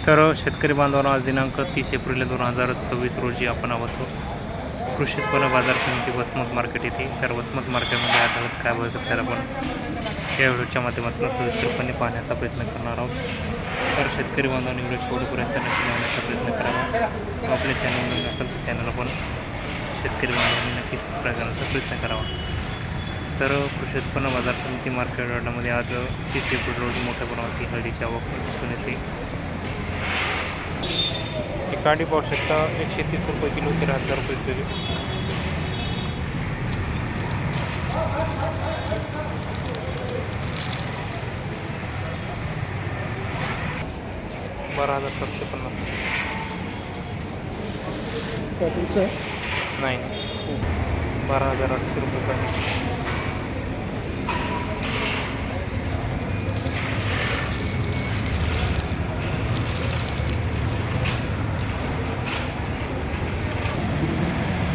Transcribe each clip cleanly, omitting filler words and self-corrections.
तर शेतकरी बांधवांनो, आज दिनांक 30 एप्रिल 2026 रोजी आपण आहोत कृषी उत्पन्न बाजार समिती वसमत मार्केट येथे. तर वसमत मार्केटमध्ये आढळत काय बघत तर आपण या व्हिडिओच्या माध्यमातून सविस्तरपणे पाहण्याचा प्रयत्न करणार आहोत. तर शेतकरी बांधवांनी व्हिडिओ शेवटपर्यंत नक्की पाहण्याचा प्रयत्न करावा. आपल्या चॅनलमध्ये नसेल तर चॅनल आपण शेतकरी बांधवांनी नक्की सबस्क्राईब करण्याचा प्रयत्न करावा. तर कृषी उत्पन्न बाजार समिती मार्केट यार्डामध्ये आज 30 एप्रिल रोजी मोठ्या प्रमाणात हळदीची आवक दिसून येते. कांडी पाहू शकता 130 रुपये किलो ते 1000 रुपये किलो. बारा 1750. नाही, 12,800 रुपये कांडी.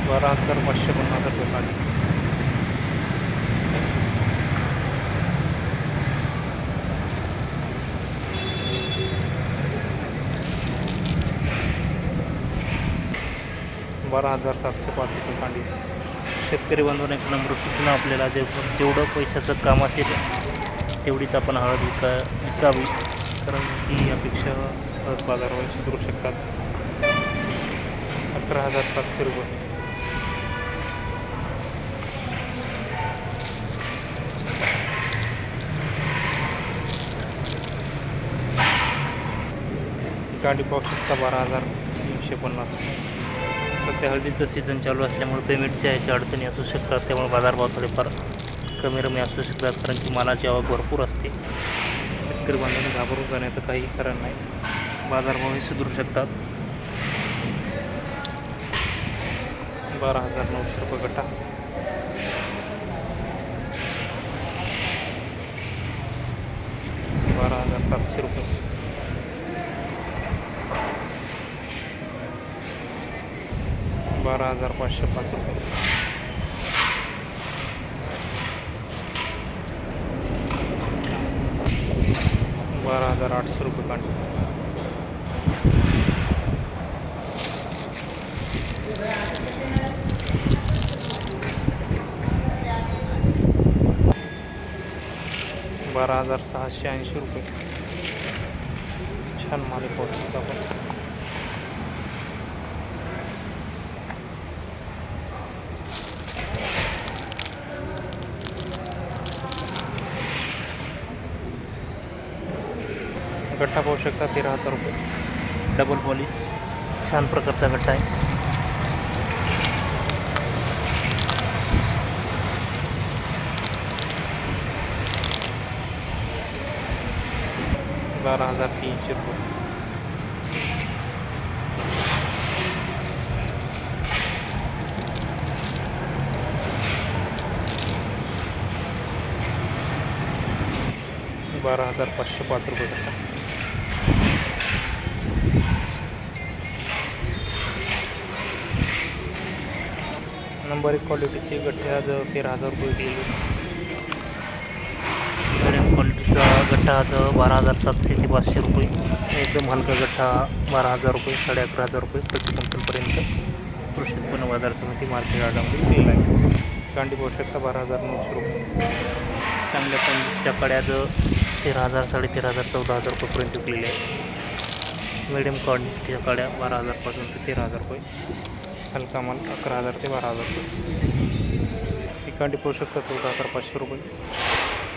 बारा 550 रुपये कांडी. बारा 705 रुपये कांडी. शेतकरी बांधवांना एक नंबर सूचना, आपल्याला जेवढं पैशाचं काम असेल तेवढीच आपण हळद विकावी, कारण की यापेक्षा हळद बाजारावर सुधारू शकतात. 11,700 रुपये. कांडी पाहू शकता 12,350. सध्या हळदीचं सीझन चालू असल्यामुळे पेमेंटच्या याची अडचणी असू शकतात, त्यामुळे बाजारभाव थोडेफार कमी रमी असू शकतात, कारण की मालाची आवक भरपूर असते. शेतकरी बांधवांनी घाबरून जाण्याचं काही कारण नाही, बाजारभावही सुधारू शकतात. 12,900 रुपये गटा. बारा 700 रुपये. 12,505 रुपये. 12,800 रुपये कांडी. 12,680 रुपये. छान माल पोहोचतो आपण. गट्टा पाहू शकता 13,000 रुपये. डबल पॉलिश छान प्रकारचा गट्टा आहे. बारा 300 रुपये. बारा 505 रुपये गट्टा. नंबर 1 क्वालिटीचे गट्टे आज 13,000 रुपये गेले. मिडियम क्वालिटीचा गट्टा आज 12,700 ते 500 रुपये. एकदम हलका गट्टा 12,000 रुपये, 11,500 रुपये प्रति क्विंटलपर्यंत कृषी उत्पन्न बाजार समिती मार्केट यार्डामध्ये दिलेला आहे. कांडी पाहू शकता 12,900 रुपये. चांगल्या क्वालिटीच्या कड्या आज 13,000, 13,500, 14,000 रुपयेपर्यंत विकलेल्या आहेत. मिडियम क्वालिटीच्या कड्या 12,000 ते 13,000 रुपये. हलका माल 11,000 ते 12,000 रुपये. ही कांडी पाहू शकता 14,500 रुपये.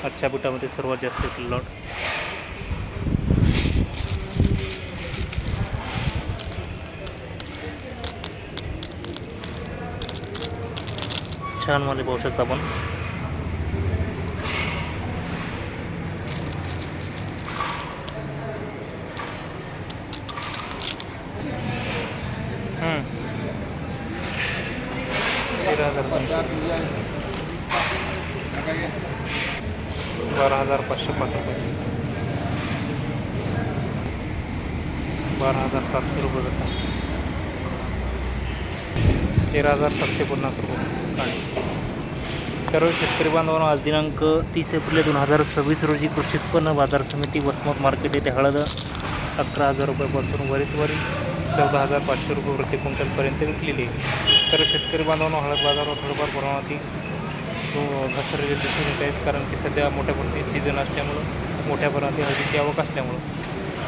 आजच्या बिटामध्ये सर्वात जास्त लॉट. छान माल पाहू शकता आपण. बारा 505 रुपये. 12,700 रुपये गटा. 13,750 रुपये. तर शेतकरी बांधवांनो, आज दिनांक 30 एप्रिल 2026 रोजी कृषी उत्पन्न बाजार समिती वसमत मार्केट येथे हळद 11,000 रुपयापासून वरील 14,500 रुपये प्रति क्विंटलपर्यंत विकलेली आहे. तर शेतकरी बांधवांनो, हळद बाजारावर थोडंफार प्रमाणात घसरलेले दिसून येत आहेत, कारण की सध्या मोठ्या प्रमाणात सीझन असल्यामुळं, मोठ्या प्रमाणात हळदीची आवक असल्यामुळं,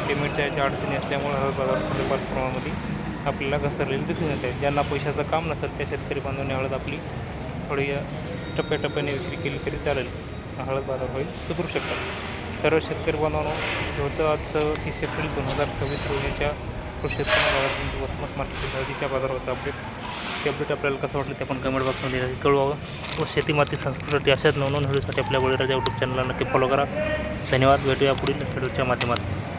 पेमेंटच्या याच्या अडचणी असल्यामुळं हळद बाजार थोड्याफार प्रमाणामध्ये आपल्याला घसरलेले दिसून येत आहेत. ज्यांना पैशाचं काम नसेल त्या शेतकरी बांधवांनी हळद आपली थोडी टप्प्याटप्प्याने विक्री केली तरी चालेल, हळद बाजार होईल सुधरू शकतात. तर शेतकरी बांधवांनो, होतं आज 30 एप्रिल 2026 रोजीच्या कृषी उत्पन्न बाजार वसमत मार्केट हळदीच्या बाजारावरचं अपडेट. ते अपडेट आपल्याला कसं वाटलं ते आपण कमेंट बॉक्समध्ये कळवावं. व शेती माती संस्कृती अशाच नवनवीन व्हिडिओसाठी आपल्या बळीराजा यूट्यूब चॅनलला नक्की फॉलो करा. धन्यवाद. भेटूया पुढील व्हिडिओच्या माध्यमातून.